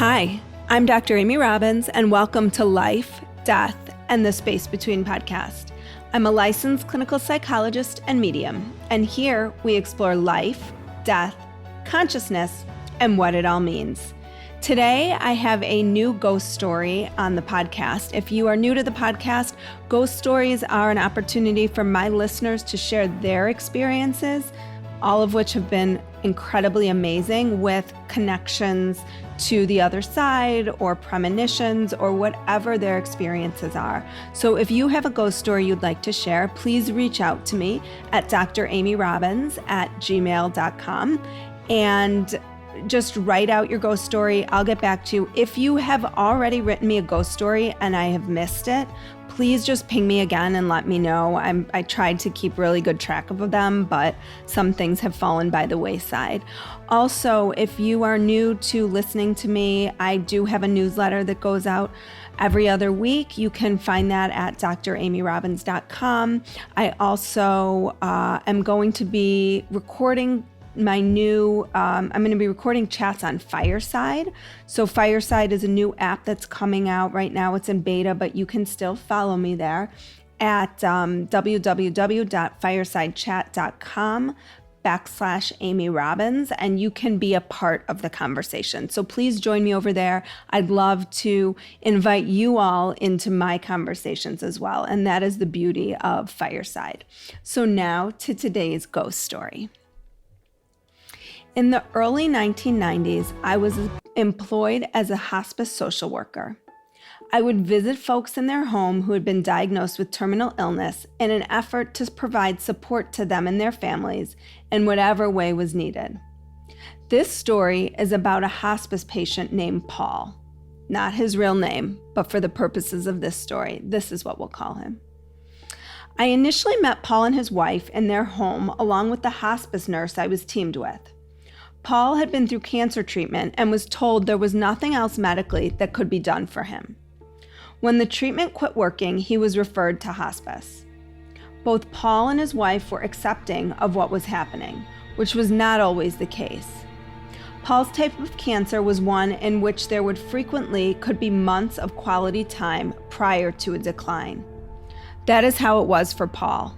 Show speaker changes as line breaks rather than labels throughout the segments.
Hi, I'm Dr. Amy Robbins, and welcome to Life, Death, and the Space Between podcast. I'm a licensed clinical psychologist and medium, and here we explore life, death, consciousness, and what it all means. Today, I have a new ghost story on the podcast. If you are new to the podcast, ghost stories are an opportunity for my listeners to share their experiences, all of which have been incredibly amazing, with connections to the other side or premonitions or whatever their experiences are. So if you have a ghost story you'd like to share, please reach out to me at dramyrobbins@gmail.com and just write out your ghost story. I'll get back to you. If you have already written me a ghost story and I have missed it, please just ping me again and let me know. I tried to keep really good track of them, but some things have fallen by the wayside. Also, if you are new to listening to me, I do have a newsletter that goes out every other week. You can find that at dramyrobbins.com. I also am going to be recording I'm going to be recording chats on Fireside. So Fireside is a new app that's coming out right now. It's in beta, but you can still follow me there at www.firesidechat.com/Amy Robbins, and you can be a part of the conversation. So please join me over there. I'd love to invite you all into my conversations as well. And that is the beauty of Fireside. So now to today's ghost story. In the early 1990s, I was employed as a hospice social worker. I would visit folks in their home who had been diagnosed with terminal illness in an effort to provide support to them and their families in whatever way was needed. This story is about a hospice patient named Paul. Not his real name, but for the purposes of this story, this is what we'll call him. I initially met Paul and his wife in their home along with the hospice nurse I was teamed with. Paul had been through cancer treatment and was told there was nothing else medically that could be done for him. When the treatment quit working, he was referred to hospice. Both Paul and his wife were accepting of what was happening, which was not always the case. Paul's type of cancer was one in which there could be months of quality time prior to a decline. That is how it was for Paul.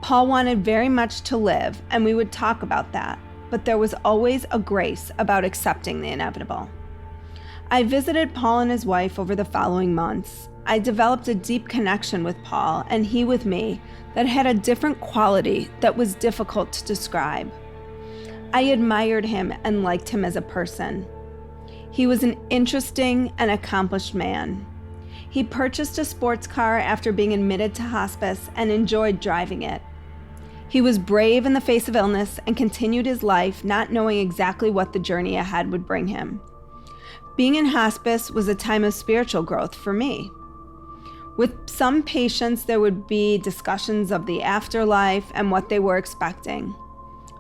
Paul wanted very much to live, and we would talk about that. But there was always a grace about accepting the inevitable. I visited Paul and his wife over the following months. I developed a deep connection with Paul, and he with me, that had a different quality that was difficult to describe. I admired him and liked him as a person. He was an interesting and accomplished man. He purchased a sports car after being admitted to hospice and enjoyed driving it. He was brave in the face of illness and continued his life not knowing exactly what the journey ahead would bring him. Being in hospice was a time of spiritual growth for me. With some patients, there would be discussions of the afterlife and what they were expecting.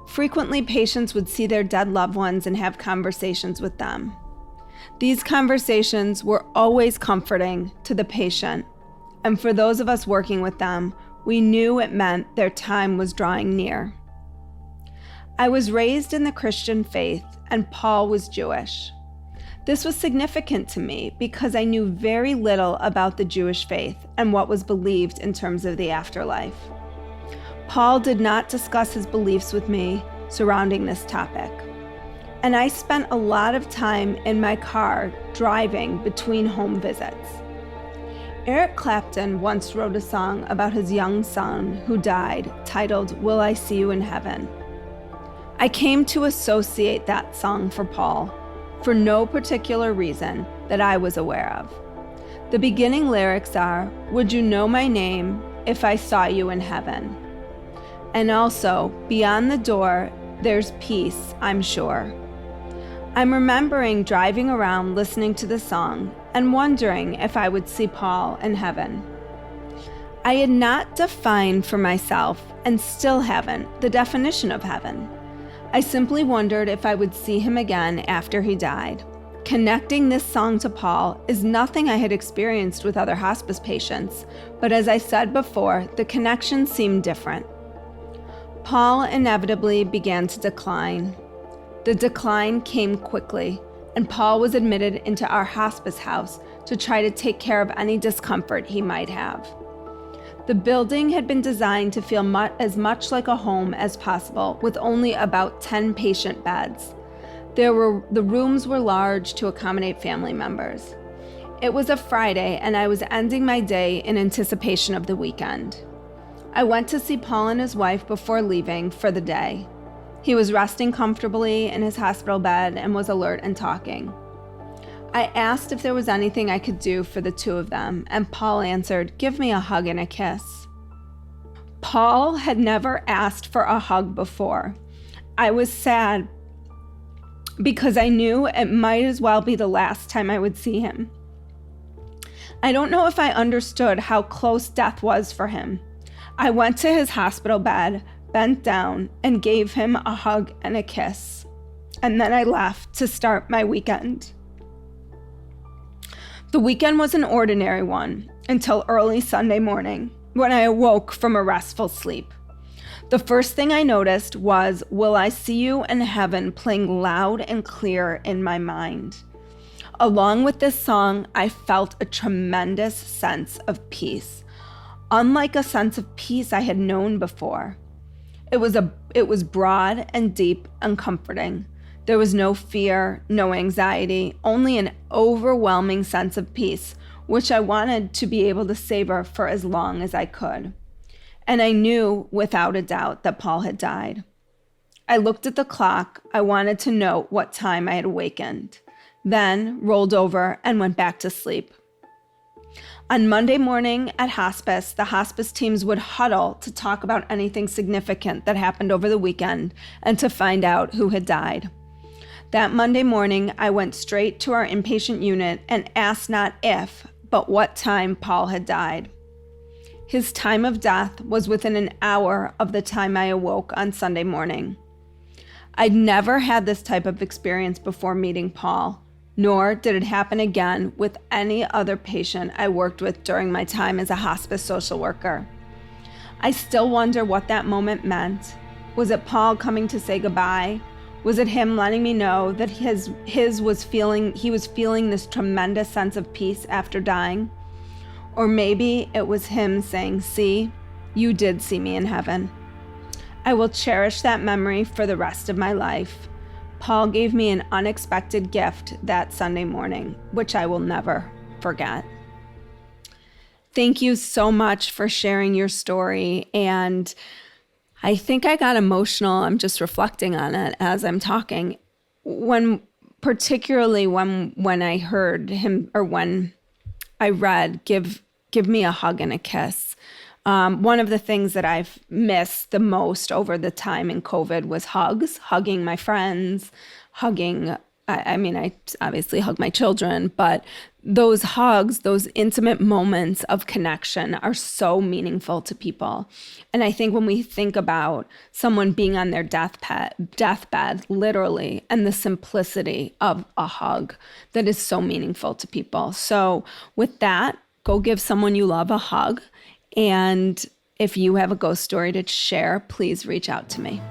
Frequently, patients would see their dead loved ones and have conversations with them. These conversations were always comforting to the patient, and for those of us working with them, we knew it meant their time was drawing near. I was raised in the Christian faith, and Paul was Jewish. This was significant to me because I knew very little about the Jewish faith and what was believed in terms of the afterlife. Paul did not discuss his beliefs with me surrounding this topic, and I spent a lot of time in my car driving between home visits. Eric Clapton once wrote a song about his young son who died, titled, "Will I See You in Heaven?" I came to associate that song for Paul for no particular reason that I was aware of. The beginning lyrics are, "Would you know my name if I saw you in heaven?" And also, "Beyond the door, there's peace, I'm sure." I'm remembering driving around listening to the song and wondering if I would see Paul in heaven. I had not defined for myself, and still haven't, the definition of heaven. I simply wondered if I would see him again after he died. Connecting this song to Paul is nothing I had experienced with other hospice patients, but as I said before, the connection seemed different. Paul inevitably began to decline. The decline came quickly, and Paul was admitted into our hospice house to try to take care of any discomfort he might have. The building had been designed to feel as much like a home as possible, with only about 10 patient beds. The rooms were large to accommodate family members. It was a Friday, and I was ending my day in anticipation of the weekend. I went to see Paul and his wife before leaving for the day. He was resting comfortably in his hospital bed and was alert and talking. I asked if there was anything I could do for the two of them, and Paul answered, "Give me a hug and a kiss." Paul had never asked for a hug before. I was sad because I knew it might as well be the last time I would see him. I don't know if I understood how close death was for him. I went to his hospital bed, bent down, and gave him a hug and a kiss. And then I left to start my weekend. The weekend was an ordinary one until early Sunday morning when I awoke from a restful sleep. The first thing I noticed was "Will I See You in Heaven" playing loud and clear in my mind. Along with this song, I felt a tremendous sense of peace, unlike a sense of peace I had known before. It was broad and deep and comforting. There was no fear, no anxiety, only an overwhelming sense of peace, which I wanted to be able to savor for as long as I could. And I knew without a doubt that Paul had died. I looked at the clock. I wanted to know what time I had awakened, then rolled over and went back to sleep. On Monday morning at hospice, the hospice teams would huddle to talk about anything significant that happened over the weekend and to find out who had died. That Monday morning, I went straight to our inpatient unit and asked not if, but what time Paul had died. His time of death was within an hour of the time I awoke on Sunday morning. I'd never had this type of experience before meeting Paul, nor did it happen again with any other patient I worked with during my time as a hospice social worker. I still wonder what that moment meant. Was it Paul coming to say goodbye? Was it him letting me know that he was feeling this tremendous sense of peace after dying? Or maybe it was him saying, "See, you did see me in heaven." I will cherish that memory for the rest of my life. Paul gave me an unexpected gift that Sunday morning, which I will never forget. Thank you so much for sharing your story. And I think I got emotional. I'm just reflecting on it as I'm talking. Particularly when I heard him, or when I read, give me a hug and a kiss. One of the things that I've missed the most over the time in COVID was hugging my friends, I obviously hug my children, but those hugs, those intimate moments of connection are so meaningful to people. And I think when we think about someone being on their deathbed, literally, and the simplicity of a hug, that is so meaningful to people. So with that, go give someone you love a hug. And if you have a ghost story to share, please reach out to me.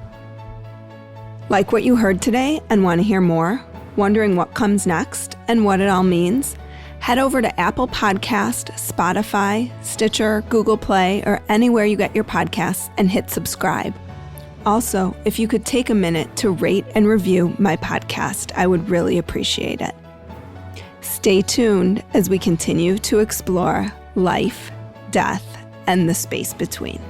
Like what you heard today and want to hear more? Wondering what comes next and what it all means? Head over to Apple Podcast, Spotify, Stitcher, Google Play, or anywhere you get your podcasts and hit subscribe. Also, if you could take a minute to rate and review my podcast, I would really appreciate it. Stay tuned as we continue to explore life, death, and the space between.